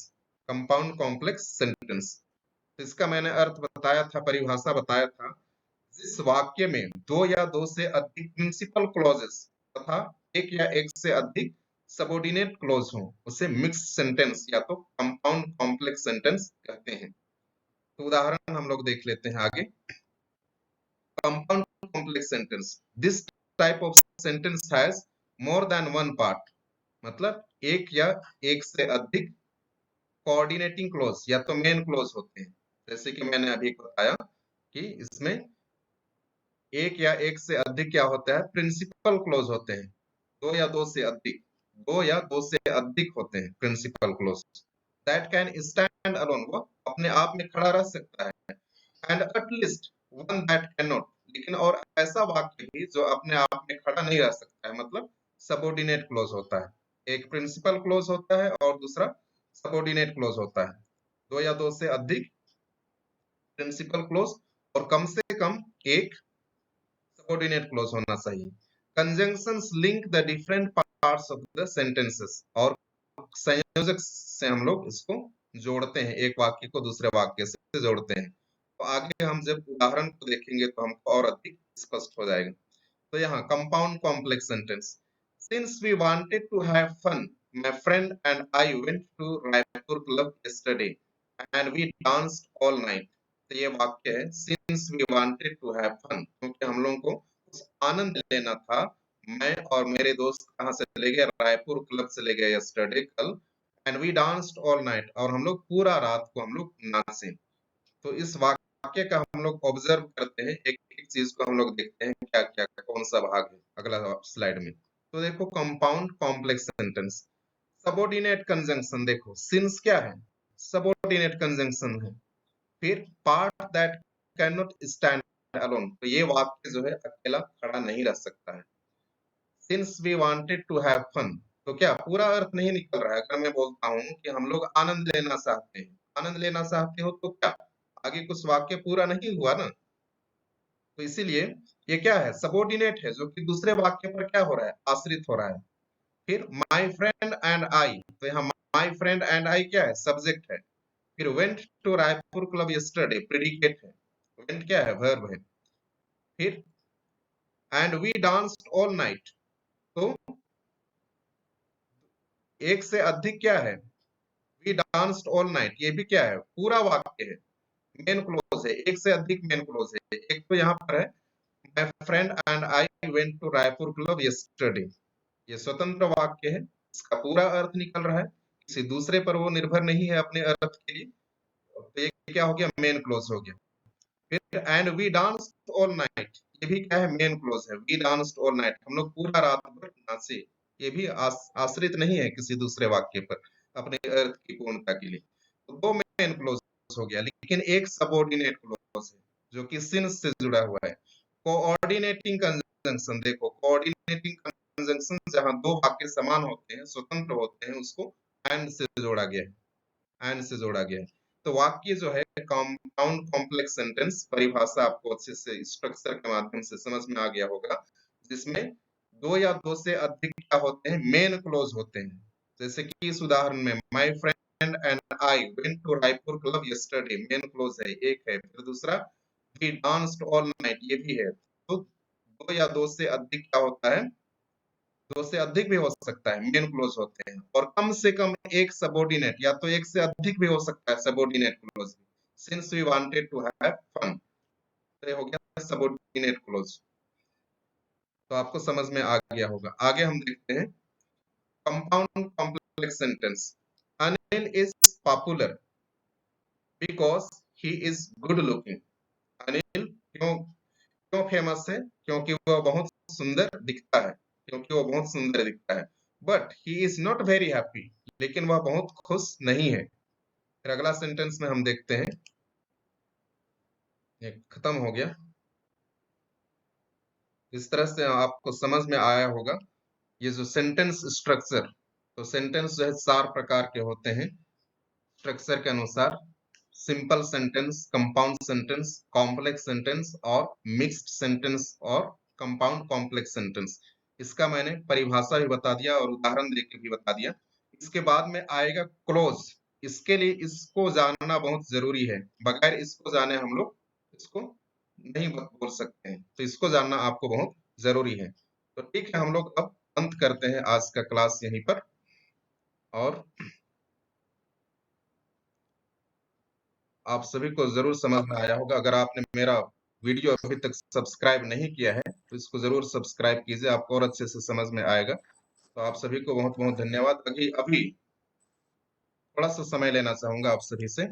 Compound complex sentence, इसका मैंने अर्थ बताया था, परिभाषा बताया था, जिस वाक्य में दो या दो से अधिक प्रिंसिपल क्लॉजेस तथा एक या एक से अधिक सबऑर्डिनेट क्लॉज हो, उसे मिक्स सेंटेंस या तो कंपाउंड कॉम्प्लेक्स सेंटेंस कहते हैं। तो उदाहरण हम लोग देख लेते हैं आगे। Compound complex sentence, this type of sentence has more than one part, मतलब एक या एक से अधिक कोऑर्डिनेटिंग क्लॉज या तो मेन क्लॉज होते हैं, जैसे कि मैंने अभी बताया, कि इसमें एक या एक से अधिक क्या होता है, प्रिंसिपल क्लोज होते हैं। दो या दो से अधिक, दो या दो से अधिक होते हैं principal clause. That can stand alone, वो अपने आप में खड़ा रह सकता है। And at least one that can not, लेकिन और ऐसा वाक्य भी जो अपने आप में खड़ा नहीं रह सकता है, मतलब सबऑर्डिनेट क्लोज होता है। एक प्रिंसिपल क्लोज होता है और दूसरा सबऑर्डिनेट क्लोज होता है। दो या दो से अधिक प्रिंसिपल क्लोज और कम से कम एक सबऑर्डिनेट क्लोज होना चाहिए। Conjunctions link the different parts of the sentences, और संयोजक से हम लोग इसको जोड़ते हैं, एक वाक्य को दूसरे वाक्य से जोड़ते हैं। तो आगे हम जब उदाहरण को देखेंगे तो हमको और अधिक स्पष्ट हो जाएगा। तो यहाँ compound complex sentence, since we wanted to have fun, my friend and I went to Raipur club yesterday and we danced all night. तो ये वाक्य है, since we wanted to have fun, क्योंकि हम लोगों को कुछ आनंद लेना था। मैं और मेरे दोस्त कहाँ से चले गए, रायपुर क्लब से ले गए यस्टरडे, कल। And we danced all night, और हम लोग पूरा रात को हम लोग नाचे। तो इस वाक्य का हम लोग ऑब्जर्व करते हैं, एक एक चीज को हम लोग देखते हैं, क्या क्या कौन सा भाग है अगला स्लाइड में। तो देखो compound complex sentence, subordinate conjunction, देखो सिंस क्या है, सबऑर्डिनेट कंजंक्शन है। फिर part that can not stand alone, तो ये वाक्य जो है अकेला खड़ा नहीं रह सकता है। Since we wanted to have fun, तो क्या पूरा अर्थ नहीं निकल रहा है। अगर मैं बोलता हूँ कि हम लोग आनंद लेना चाहते हैं, आनंद लेना चाहते हो, तो क्या आगे कुछ वाक्य पूरा नहीं हुआ ना। तो इसीलिए ये क्या है, सबऑर्डिनेट है, जो कि दूसरे वाक्य पर क्या हो रहा है, आश्रित हो रहा है। फिर माय फ्रेंड एंड आई, तो यहाँ माय फ्रेंड एंड आई क्या है, सब्जेक्ट है। फिर went to Raipur club yesterday, predicate है। वेंट क्या है, वर्ब है। फिर and we danced all night, तो एक से अधिक क्या है, वी डांस्ड ऑल नाइट, ये भी क्या है, पूरा वाक्य है, मेन क्लोज है। एक से अधिक मेन क्लोज है। एक तो यहाँ पर है my friend and I went to Raipur club yesterday, ये स्वतंत्र वाक्य है, इसका पूरा अर्थ निकल रहा है, किसी दूसरे पर वो निर्भर नहीं है अपने अर्थ के लिए। तो ये क्या हो गया, मेन क्लोज हो गया। फिर and we danced all night, ये भी क्या है, मेन क्लोज है। वी डांस्ड ऑल नाइट, हम लोग पूरा रात भर नाचे, ये भी आश्रित नहीं है किसी दूसरे वाक्य पर अपने अर्थ की पूर्णता के लिए। तो दो मेन क्लोज हो गया, लेकिन एक सबऑर्डिनेट क्लोज है जो कि सिंस से जुड़ा हुआ है। कोऑर्डिनेटिंग कंजंक्शन, देखो कोऑर्डिनेटिंग कंजंक्शन जहां दो वाक्य समान होते हैं, स्वतंत्र होते हैं, उसको एंड से जोड़ा गया है, एंड से जोड़ा गया है। तो वाक्य जो है कंपाउंड कॉम्प्लेक्स सेंटेंस, परिभाषा आपको अच्छे से स्ट्रक्चर के माध्यम से समझ में आ गया होगा, जिसमें दो या दो से अधिक क्या होते हैं, मेन क्लोज होते हैं। जैसे कि इस उदाहरण में my friend and I went to Raipur club yesterday, main clause है, एक है। फिर दूसरा वी डांस्ड ऑल नाइट, ये भी है। तो दो या दो से अधिक क्या होता है, दो से अधिक भी हो सकता है, मेन क्लोज होते हैं। और कम से कम एक सबऑर्डिनेट, या तो एक से अधिक भी हो सकता है subordinate clause. Since we wanted to have fun, तो ये हो गया सबऑर्डिनेट क्लोज। तो आपको समझ में आ गया होगा। आगे हम देखते हैं compound complex sentence, Anil is popular because he is good looking. Anil क्यों क्यों फेमस है, क्योंकि वह बहुत सुंदर दिखता है, क्योंकि वो बहुत सुंदर दिखता है। But he is not very happy, लेकिन वह बहुत खुश नहीं है। फिर अगला सेंटेंस में हम देखते हैं, ये खत्म हो गया। इस तरह से आपको समझ में आया होगा ये जो सेंटेंस स्ट्रक्चर। तो सेंटेंस जो है चार प्रकार के होते हैं स्ट्रक्चर के अनुसार, simple sentence, compound sentence, complex sentence और मिक्स्ड सेंटेंस और कंपाउंड कॉम्प्लेक्स सेंटेंस। इसका मैंने परिभाषा भी बता दिया और उदाहरण देके भी बता दिया। इसके बाद में आएगा क्लोज, इसके लिए इसको जानना बहुत जरूरी है, बगैर इसको जाने हम लोग इसको नहीं बोल सकते हैं, तो इसको जानना आपको बहुत जरूरी है। तो ठीक है, हम लोग अब अंत करते हैं आज का क्लास यहीं पर। और आप सभी को जरूर समझ में आया होगा। अगर आपने मेरा वीडियो अभी तक सब्सक्राइब नहीं किया है तो इसको जरूर सब्सक्राइब कीजिए, आपको और अच्छे से समझ में आएगा। तो आप सभी को बहुत बहुत धन्यवाद। अभी अभी थोड़ा सा समय लेना चाहूंगा आप सभी से।